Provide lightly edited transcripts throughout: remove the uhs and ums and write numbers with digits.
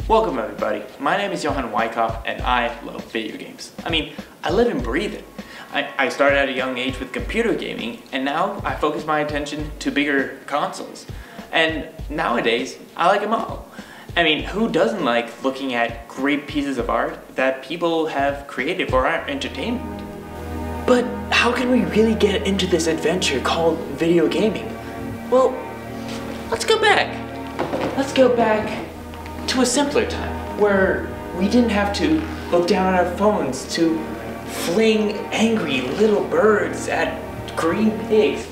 Welcome everybody, my name is Johan Wyckoff and I love video games. I live and breathe it. I started at a young age with computer gaming and now I focus my attention to bigger consoles. And nowadays, I like them all. Who doesn't like looking at great pieces of art that people have created for our entertainment? But how can we really get into this adventure called video gaming? Well, let's go back. Let's go back to a simpler time where we didn't have to look down at our phones to fling angry little birds at green pigs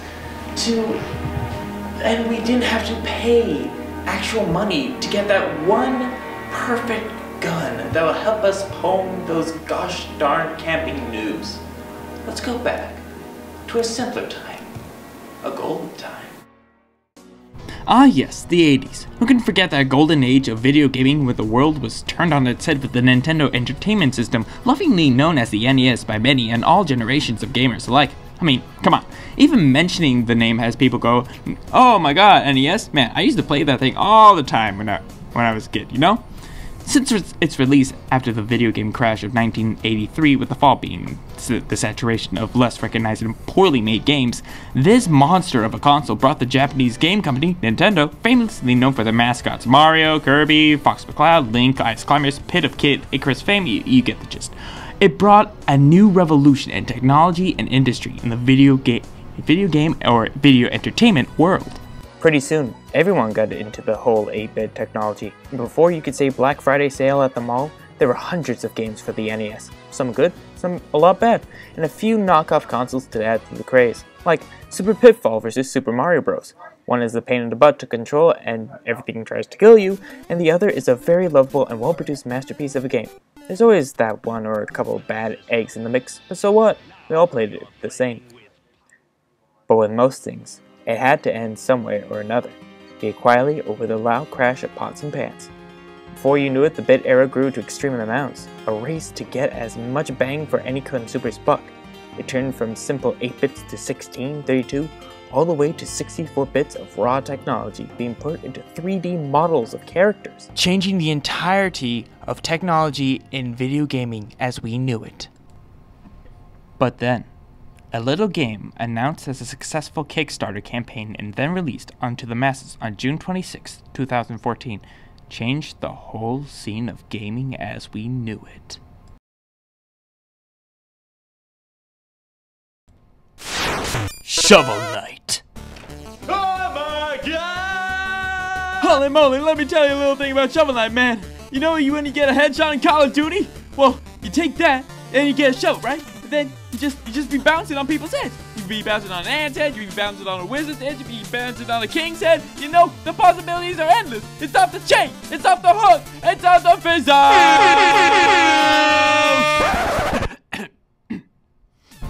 and we didn't have to pay actual money to get that one perfect gun that will help us hone those gosh darn camping noobs. Let's go back to a simpler time, a golden time. Ah yes, the 80s. Who can forget that golden age of video gaming where the world was turned on its head with the Nintendo Entertainment System, lovingly known as the NES by many and all generations of gamers alike. Come on. Even mentioning the name has people go, oh my god, NES? Man, I used to play that thing all the time when I was a kid, you know? Since its release after the video game crash of 1983 with the fall being the saturation of less recognized and poorly made games, this monster of a console brought the Japanese game company, Nintendo, famously known for their mascots Mario, Kirby, Fox McCloud, Link, Ice Climbers, Pit of Kid, Icarus fame, you get the gist. It brought a new revolution in technology and industry in the video game or video entertainment world. Pretty soon, everyone got into the whole 8-bit technology. Before you could say Black Friday sale at the mall, there were hundreds of games for the NES. Some good, some a lot bad, and a few knockoff consoles to add to the craze, like Super Pitfall vs. Super Mario Bros. One is a pain in the butt to control and everything tries to kill you, and the other is a very lovable and well-produced masterpiece of a game. There's always that one or a couple of bad eggs in the mix, but so what? We all played it the same. But with most things, it had to end some way or another, be it quietly or with a loud crash of pots and pans. Before you knew it, the bit era grew to extreme amounts, a race to get as much bang for any consumer's buck. It turned from simple 8 bits to 16, 32, all the way to 64 bits of raw technology being put into 3D models of characters, changing the entirety of technology in video gaming as we knew it. But then, a little game announced as a successful Kickstarter campaign and then released onto the masses on June 26, 2014, changed the whole scene of gaming as we knew it. Shovel Knight. Oh my god! Holy moly, let me tell you a little thing about Shovel Knight, man. You know when you get a headshot in Call of Duty? Well, you take that and you get a shovel, right? But then you just be bouncing on people's heads. You be bouncing on an ant's head, you be bouncing on a wizard's head, you be bouncing on a king's head. You know, the possibilities are endless. It's off the chain, it's off the hook, it's off the fizzle!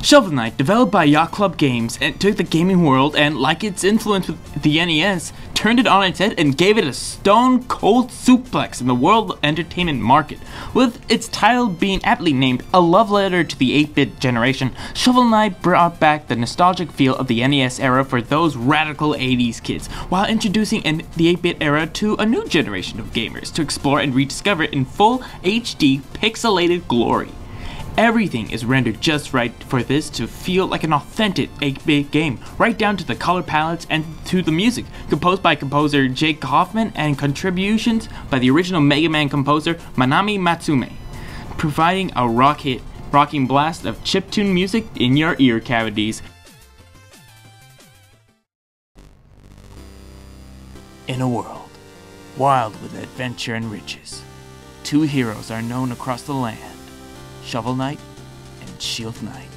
Shovel Knight, developed by Yacht Club Games, and took the gaming world and, like its influence with the NES, turned it on its head and gave it a stone-cold suplex in the world entertainment market. With its title being aptly named A Love Letter to the 8-bit Generation, Shovel Knight brought back the nostalgic feel of the NES era for those radical 80s kids, while introducing the 8-bit era to a new generation of gamers to explore and rediscover in full HD pixelated glory. Everything is rendered just right for this to feel like an authentic 8-bit game, right down to the color palettes and to the music, composed by composer Jake Kaufman and contributions by the original Mega Man composer Manami Matsume, providing a rocking blast of chiptune music in your ear cavities. In a world wild with adventure and riches, two heroes are known across the land. Shovel Knight and Shield Knight.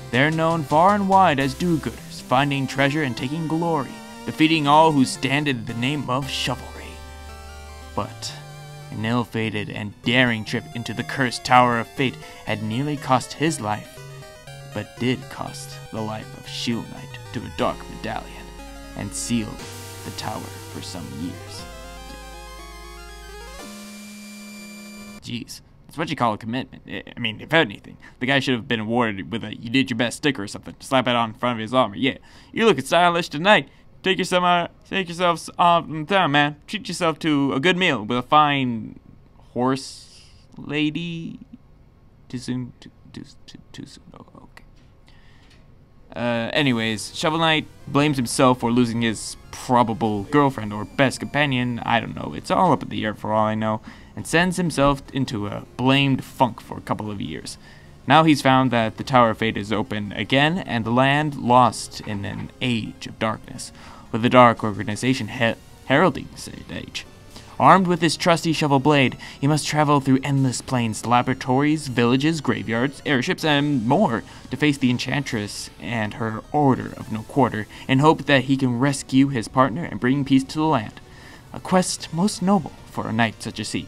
They're known far and wide as do-gooders, finding treasure and taking glory, defeating all who stand in the name of chivalry. But an ill-fated and daring trip into the cursed Tower of Fate had nearly cost his life, but did cost the life of Shield Knight to a dark medallion, and sealed the tower for some years. Jeez. It's what you call a commitment. If anything, the guy should have been awarded with a "you did your best" sticker or something. Slap it on in front of his armor. Yeah, you're looking stylish tonight. Take yourself on town, man. Treat yourself to a good meal with a fine horse lady. Too soon? Too soon. Oh, okay. Anyways, Shovel Knight blames himself for losing his probable girlfriend or best companion, I don't know, it's all up in the air for all I know, and sends himself into a blamed funk for a couple of years. Now he's found that the Tower of Fate is open again, and the land lost in an age of darkness, with the Dark Organization heralding said age. Armed with his trusty shovel blade, he must travel through endless plains, laboratories, villages, graveyards, airships, and more to face the Enchantress and her Order of No Quarter in hope that he can rescue his partner and bring peace to the land. A quest most noble for a knight such as he.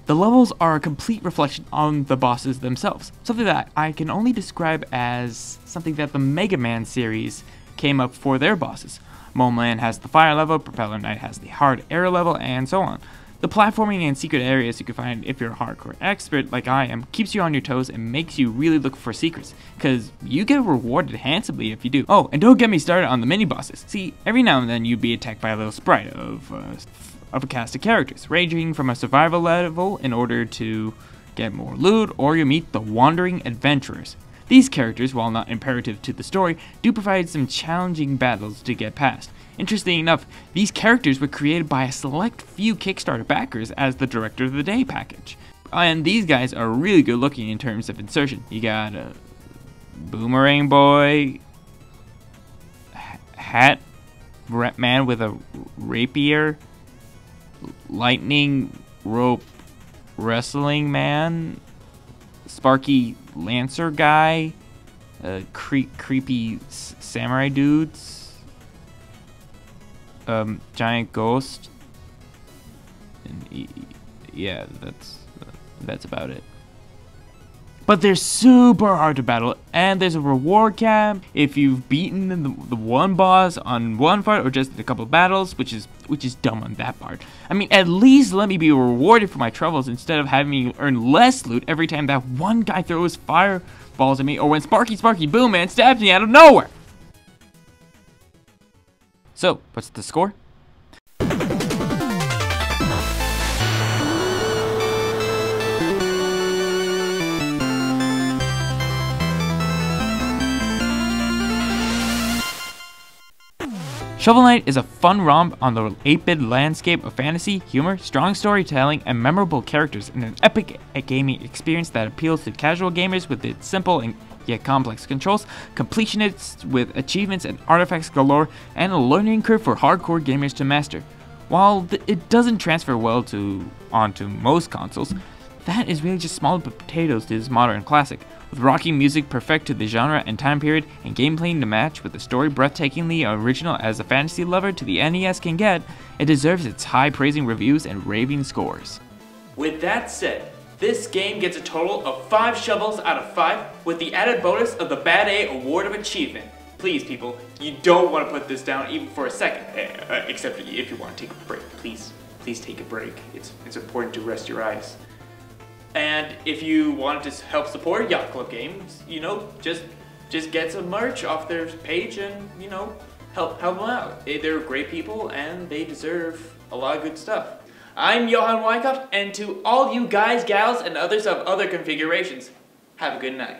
The levels are a complete reflection on the bosses themselves, something that I can only describe as something that the Mega Man series came up for their bosses. Mole Man has the fire level, Propeller Knight has the hard air level, and so on. The platforming and secret areas you can find if you're a hardcore expert like I am keeps you on your toes and makes you really look for secrets, cause you get rewarded handsomely if you do. Oh, and don't get me started on the mini bosses. See, every now and then you'd be attacked by a little sprite of a cast of characters, ranging from a survival level in order to get more loot, or you meet the Wandering Adventurers. These characters, while not imperative to the story, do provide some challenging battles to get past. Interestingly enough, these characters were created by a select few Kickstarter backers as the Director of the Day package. And these guys are really good looking in terms of insertion. You got a Boomerang Boy, Hat Man with a rapier, Lightning Rope Wrestling Man, Sparky Lancer guy, creepy samurai dudes, giant ghost, and yeah, that's about it. But they're super hard to battle, and there's a reward cap if you've beaten the one boss on one fight or just a couple battles, which is dumb on that part. I mean, at least let me be rewarded for my troubles instead of having me earn less loot every time that one guy throws fireballs at me, or when Sparky Boom Man stabs me out of nowhere. So, what's the score? Shovel Knight is a fun romp on the 8-bit landscape of fantasy, humor, strong storytelling, and memorable characters in an epic gaming experience that appeals to casual gamers with its simple and yet complex controls, completionists with achievements and artifacts galore, and a learning curve for hardcore gamers to master. While it doesn't transfer well onto most consoles, that is really just small potatoes to this modern classic. With rocking music perfect to the genre and time period, and gameplay to match with a story breathtakingly original as a fantasy lover to the NES can get, it deserves its high-praising reviews and raving scores. With that said, this game gets a total of 5 shovels out of 5 with the added bonus of the Bad A Award of Achievement. Please people, you don't want to put this down even for a second, except if you want to take a break. Please take a break. It's important to rest your eyes. And if you want to help support Yacht Club Games, you know, just get some merch off their page and, you know, help them out. They're great people and they deserve a lot of good stuff. I'm Johan Wyckoff, and to all you guys, gals, and others of other configurations, have a good night.